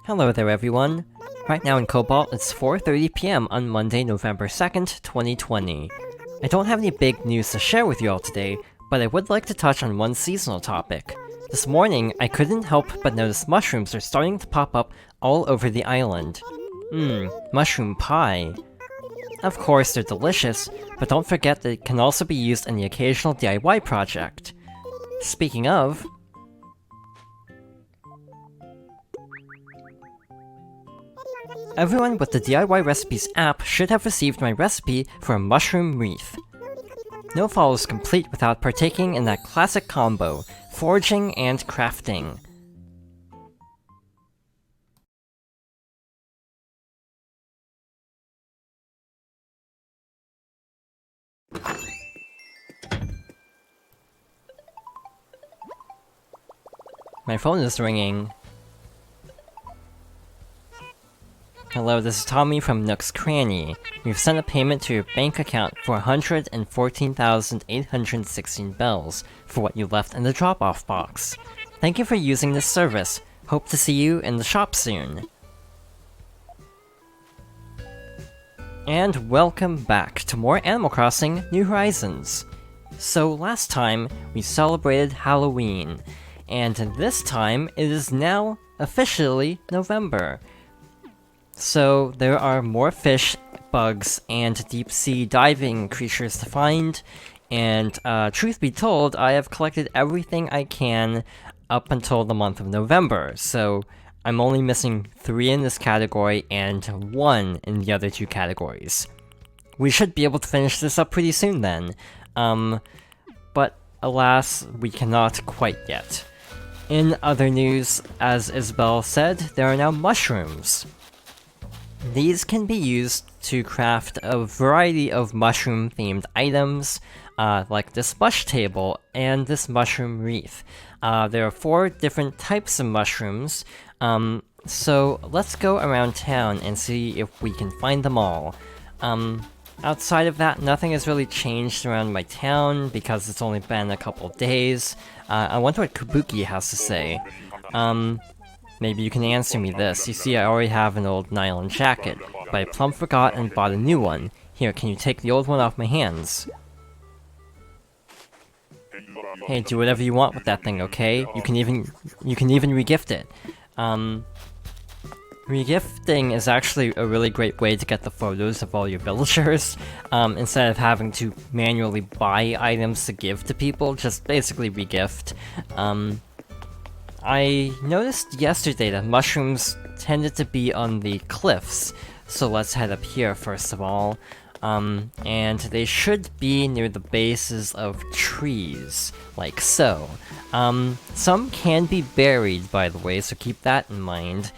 Hello there everyone! Right now in Cobalt, it's 4:30 PM on Monday, November 2nd, 2020. I don't have any big news to share with you all today, but I would like to touch on one seasonal topic. This morning, I couldn't help but notice mushrooms are starting to pop up all over the island. Mushroom pie. Of course, they're delicious, but don't forget that it can also be used in the occasional DIY project. Speaking of... everyone with the DIY Recipes app should have received my recipe for a mushroom wreath. No fall is complete without partaking in that classic combo, foraging and crafting. My phone is ringing. Hello, this is Tommy from Nook's Cranny. We've sent a payment to your bank account for 114,816 bells for what you left in the drop-off box. Thank you for using this service. Hope to see you in the shop soon. And welcome back to more Animal Crossing New Horizons. So last time, we celebrated Halloween, and this time, it is now officially November. So there are more fish, bugs, and deep-sea diving creatures to find, and truth be told, I have collected everything I can up until the month of November, so I'm only missing 3 in this category and 1 in the other 2 categories. We should be able to finish this up pretty soon then, but alas, we cannot quite yet. In other news, as Isabelle said, there are now mushrooms. These can be used to craft a variety of mushroom-themed items, like this mush table and this mushroom wreath. There are 4 different types of mushrooms, so let's go around town and see if we can find them all. Outside of that, nothing has really changed around my town, because it's only been a couple days. I wonder what Kabuki has to say. Maybe you can answer me this. You see, I already have an old nylon jacket, but I plumb forgot and bought a new one. Here, can you take the old one off my hands? Hey, do whatever you want with that thing, okay? You can even regift it. Regifting is actually a really great way to get the photos of all your villagers, instead of having to manually buy items to give to people, just basically regift. I noticed yesterday that mushrooms tended to be on the cliffs, so let's head up here first of all. And they should be near the bases of trees, like so. Some can be buried, by the way, so keep that in mind.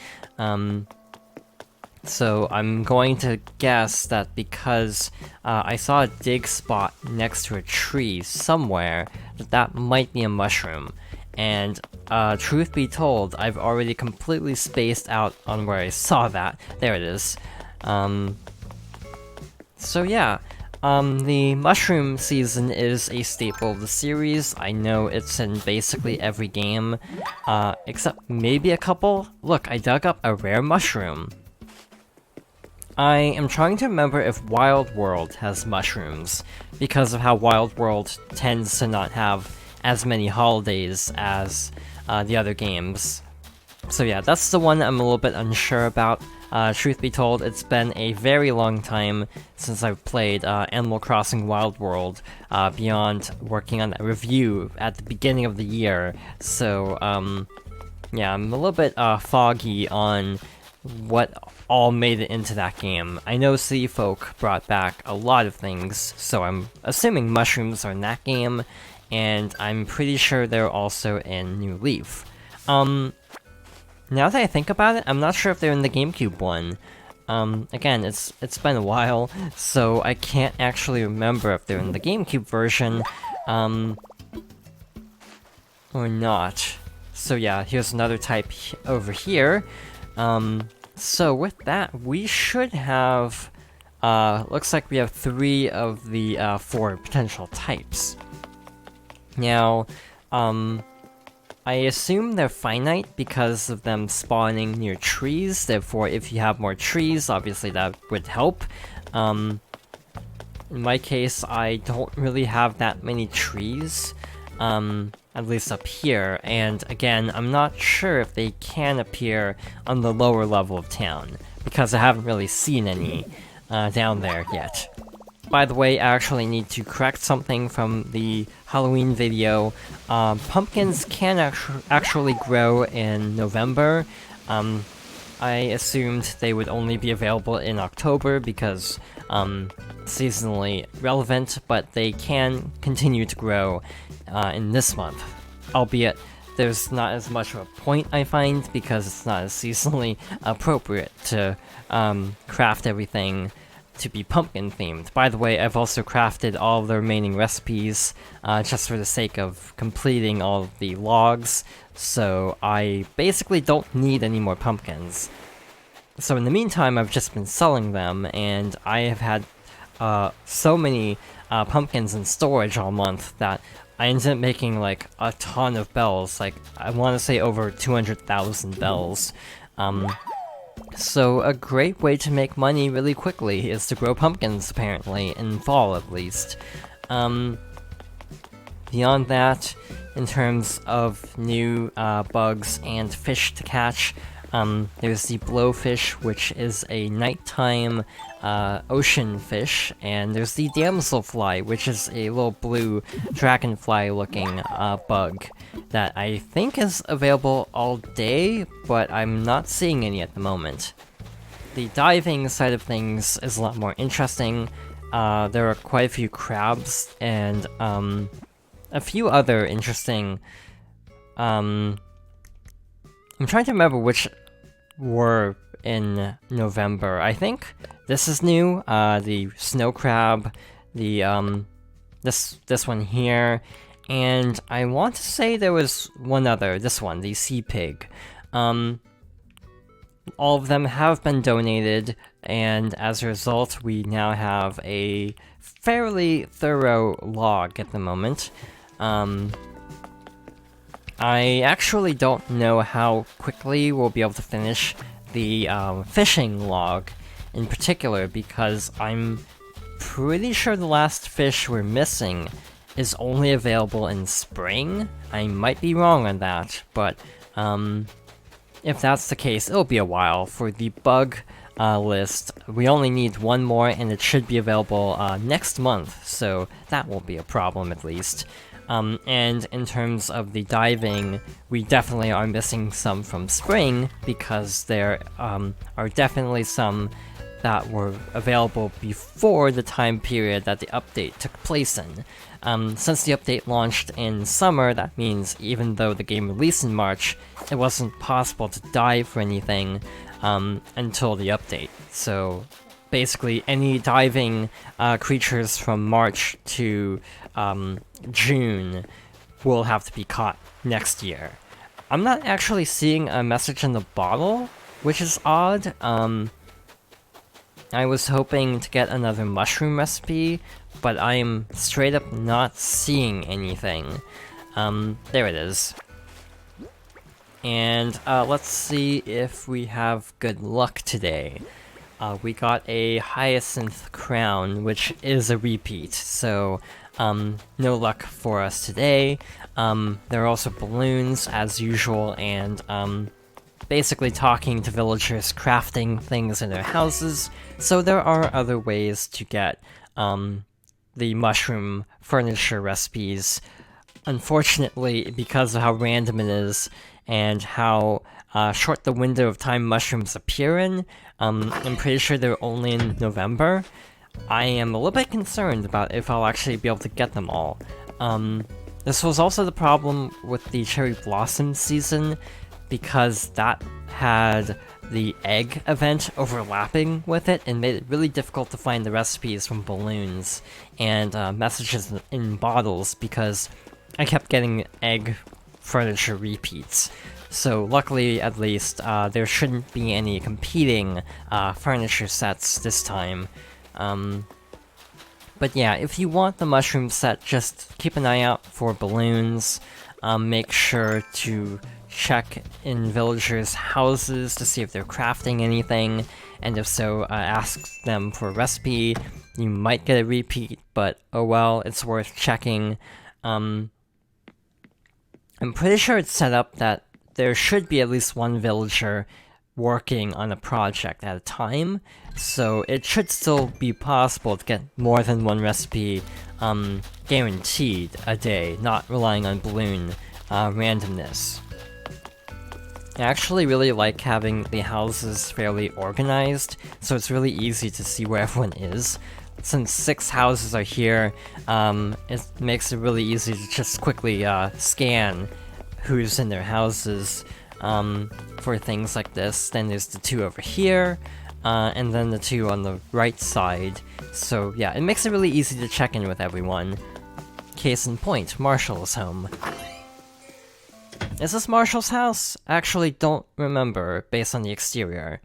So I'm going to guess that because I saw a dig spot next to a tree somewhere, that might be a mushroom. And truth be told, I've already completely spaced out on where I saw that. There it is. So yeah, the mushroom season is a staple of the series. I know it's in basically every game, except maybe a couple. Look, I dug up a rare mushroom. I am trying to remember if Wild World has mushrooms, because of how Wild World tends to not have as many holidays as the other games. So yeah, that's the one I'm a little bit unsure about. Truth be told, it's been a very long time since I've played Animal Crossing Wild World, beyond working on that review at the beginning of the year. So, yeah, I'm a little bit foggy on what all made it into that game. I know Sea Folk brought back a lot of things, so I'm assuming mushrooms are in that game, and I'm pretty sure they're also in New Leaf. Now that I think about it, I'm not sure if they're in the GameCube one. Again, it's been a while, so I can't actually remember if they're in the GameCube version, or not. So yeah, here's another type over here. So with that, we should have, looks like we have 3 of the 4 potential types. Now, I assume they're finite because of them spawning near trees, therefore if you have more trees, obviously that would help. In my case, I don't really have that many trees, at least up here, and again, I'm not sure if they can appear on the lower level of town, because I haven't really seen any down there yet. By the way, I actually need to correct something from the Halloween video. Pumpkins can actually grow in November. I assumed they would only be available in October because seasonally relevant, but they can continue to grow in this month. Albeit, there's not as much of a point, I find, because it's not as seasonally appropriate to craft everything to be pumpkin themed. By the way, I've also crafted all of the remaining recipes just for the sake of completing all of the logs, so I basically don't need any more pumpkins. So in the meantime, I've just been selling them, and I have had so many pumpkins in storage all month that I ended up making like a ton of bells, like I want to say over 200,000 bells. So a great way to make money really quickly is to grow pumpkins, apparently, in fall at least. Beyond that, in terms of new bugs and fish to catch, there's the blowfish, which is a nighttime ocean fish, and there's the damselfly, which is a little blue dragonfly-looking bug that I think is available all day, but I'm not seeing any at the moment. The diving side of things is a lot more interesting. There are quite a few crabs, and a few other interesting... I'm trying to remember which were in November. I think this is new, the snow crab, the this one here, and I want to say there was one other, this one, the sea pig. All of them have been donated, and as a result, we now have a fairly thorough log at the moment. I actually don't know how quickly we'll be able to finish the fishing log in particular, because I'm pretty sure the last fish we're missing is only available in spring. I might be wrong on that, but if that's the case, it'll be a while. For the bug list, we only need one more, and it should be available next month, so that won't be a problem at least. And in terms of the diving, we definitely are missing some from spring, because there are definitely some that were available before the time period that the update took place in. Since the update launched in summer, that means even though the game released in March, it wasn't possible to dive for anything until the update. So basically, any diving creatures from March to June will have to be caught next year. I'm not actually seeing a message in the bottle, which is odd. I was hoping to get another mushroom recipe, but I am straight up not seeing anything. There it is. And let's see if we have good luck today. We got a hyacinth crown, which is a repeat, so no luck for us today. There are also balloons, as usual, and basically talking to villagers, crafting things in their houses, so there are other ways to get the mushroom furniture recipes. Unfortunately, because of how random it is, and how short the window of time mushrooms appear in, I'm pretty sure they're only in November. I am a little bit concerned about if I'll actually be able to get them all. This was also the problem with the cherry blossom season, because that had the egg event overlapping with it and made it really difficult to find the recipes from balloons and messages in bottles, because I kept getting egg furniture repeats. So luckily, at least, there shouldn't be any competing furniture sets this time. But yeah, if you want the mushroom set, just keep an eye out for balloons. make sure to check in villagers' houses to see if they're crafting anything, and if so, ask them for a recipe. You might get a repeat, but oh well, it's worth checking. I'm pretty sure it's set up that there should be at least one villager working on a project at a time, so it should still be possible to get more than one recipe guaranteed a day, not relying on balloon randomness. I actually really like having the houses fairly organized, so it's really easy to see where everyone is. Since 6 houses are here, it makes it really easy to just quickly scan who's in their houses for things like this. Then there's the 2 over here, and then the 2 on the right side. So yeah, it makes it really easy to check in with everyone. Case in point, Marshall is home. Is this Marshall's house? I actually don't remember, based on the exterior.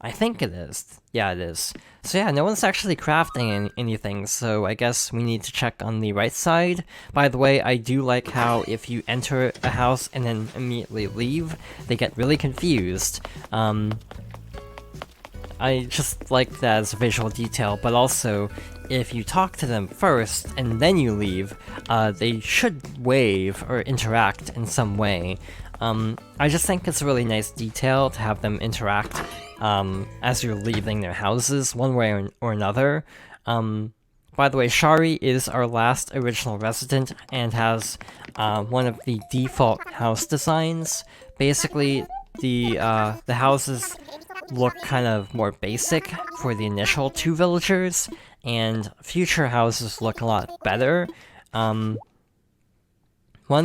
I think it is. Yeah, it is. So yeah, no one's actually crafting anything, so I guess we need to check on the right side. By the way, I do like how if you enter a house and then immediately leave, they get really confused. I just like that as a visual detail, but also, if you talk to them first and then you leave, they should wave or interact in some way. I just think it's a really nice detail to have them interact as you're leaving their houses, one way or another. By the way, Shari is our last original resident and has one of the default house designs. Basically, the houses look kind of more basic for the initial 2 villagers, and future houses look a lot better. One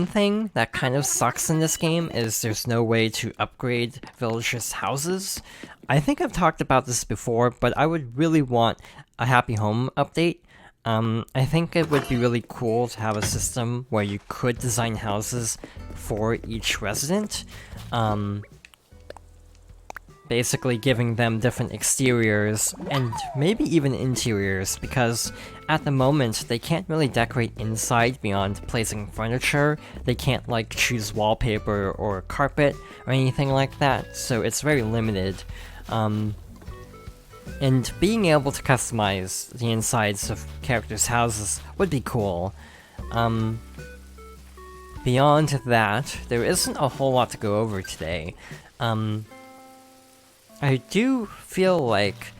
thing that kind of sucks in this game is there's no way to upgrade villagers' houses. I think I've talked about this before, but I would really want a Happy Home update. I think it would be really cool to have a system where you could design houses for each resident. Basically giving them different exteriors, and maybe even interiors, because at the moment they can't really decorate inside beyond placing furniture. They can't like choose wallpaper or carpet or anything like that, so it's very limited. And being able to customize the insides of characters' houses would be cool. Beyond that, there isn't a whole lot to go over today. I do feel like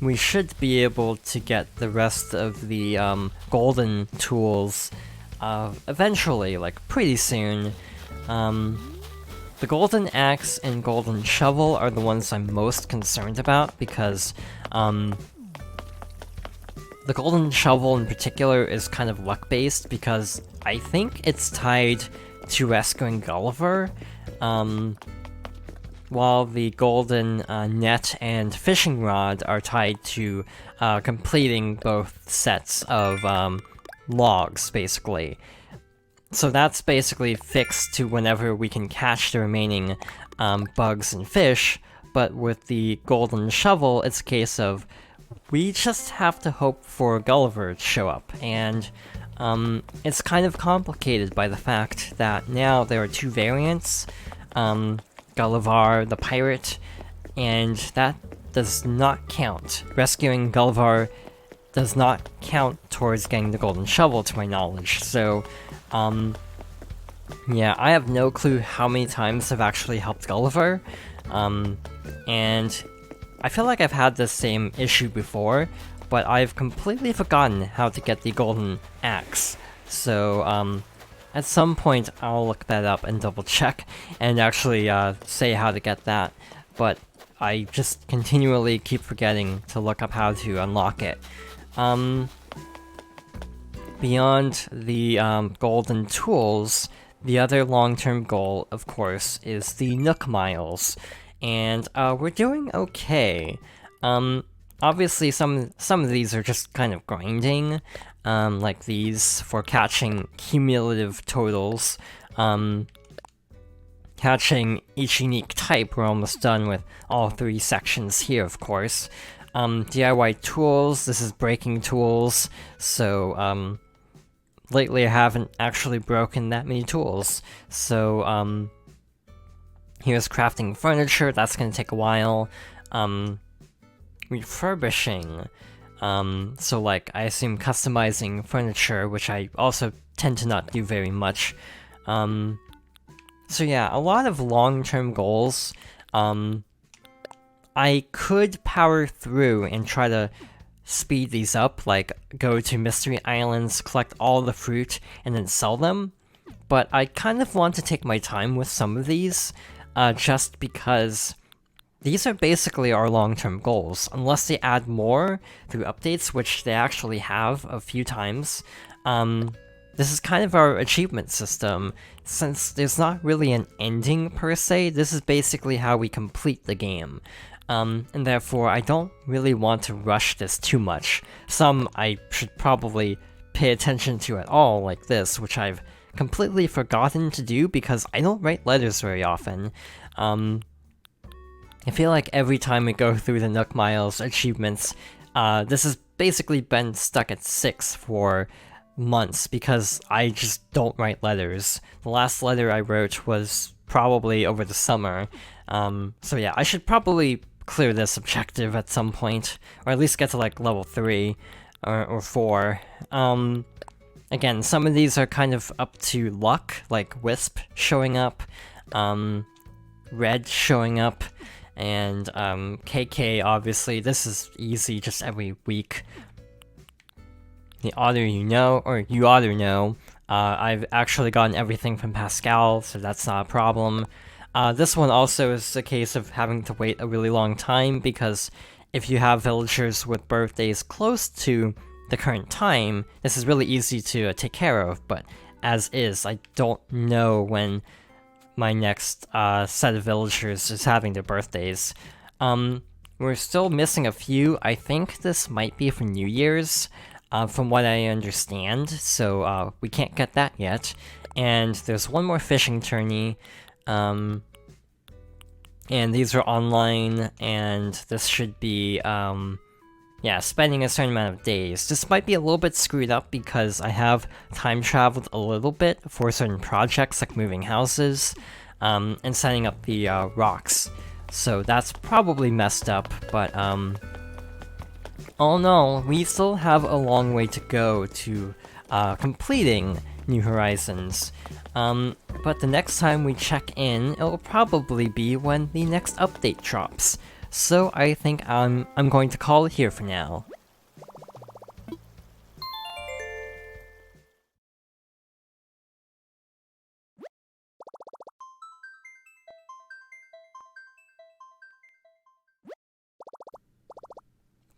we should be able to get the rest of the golden tools eventually, like pretty soon. The golden axe and golden shovel are the ones I'm most concerned about, because the golden shovel in particular is kind of luck-based, because I think it's tied to rescuing Gulliver. While the golden net and fishing rod are tied to completing both sets of logs, basically. So that's basically fixed to whenever we can catch the remaining bugs and fish, but with the golden shovel, it's a case of we just have to hope for Gulliver to show up, and it's kind of complicated by the fact that now there are 2 variants. Gulliver the pirate, and that does not count. Rescuing Gulliver does not count towards getting the golden shovel, to my knowledge, so, yeah, I have no clue how many times I've actually helped Gulliver, and I feel like I've had this same issue before, but I've completely forgotten how to get the golden axe, so, at some point, I'll look that up and double check and actually say how to get that, but I just continually keep forgetting to look up how to unlock it. Beyond the golden tools, the other long-term goal, of course, is the Nook Miles, and we're doing okay. Obviously, some of these are just kind of grinding, like these for catching cumulative totals. Catching each unique type, we're almost done with all 3 sections here, of course. DIY tools, this is breaking tools, so lately I haven't actually broken that many tools. So, here's crafting furniture, that's gonna take a while. Refurbishing. So like, I assume customizing furniture, which I also tend to not do very much. So yeah, a lot of long-term goals. I could power through and try to speed these up, like go to Mystery Islands, collect all the fruit, and then sell them. But I kind of want to take my time with some of these, just because these are basically our long-term goals, unless they add more through updates, which they actually have a few times. This is kind of our achievement system. Since there's not really an ending per se, this is basically how we complete the game. And therefore, I don't really want to rush this too much. Some I should probably pay attention to at all, like this, which I've completely forgotten to do because I don't write letters very often. I feel like every time we go through the Nook Miles achievements, this has basically been stuck at 6 for months because I just don't write letters. The last letter I wrote was probably over the summer. So yeah, I should probably clear this objective at some point, or at least get to like level 3 or 4. Again, some of these are kind of up to luck, like Wisp showing up, Red showing up, and KK, obviously. This is easy, just every week. The Otter you know, or you Otter know, I've actually gotten everything from Pascal, so that's not a problem. This one also is a case of having to wait a really long time, because if you have villagers with birthdays close to the current time, this is really easy to take care of, but as is, I don't know when my next set of villagers is having their birthdays. We're still missing a few. I think this might be for New Year's, from what I understand, so we can't get that yet. And there's one more fishing tourney, and these are online, and this should be, yeah, spending a certain amount of days. This might be a little bit screwed up because I have time traveled a little bit for certain projects like moving houses, and setting up the rocks. So that's probably messed up, but oh no, we still have a long way to go to completing New Horizons. But the next time we check in, it'll probably be when the next update drops. So I think I'm going to call it here for now.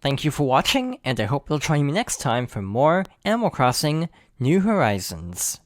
Thank you for watching, and I hope you'll join me next time for more Animal Crossing New Horizons.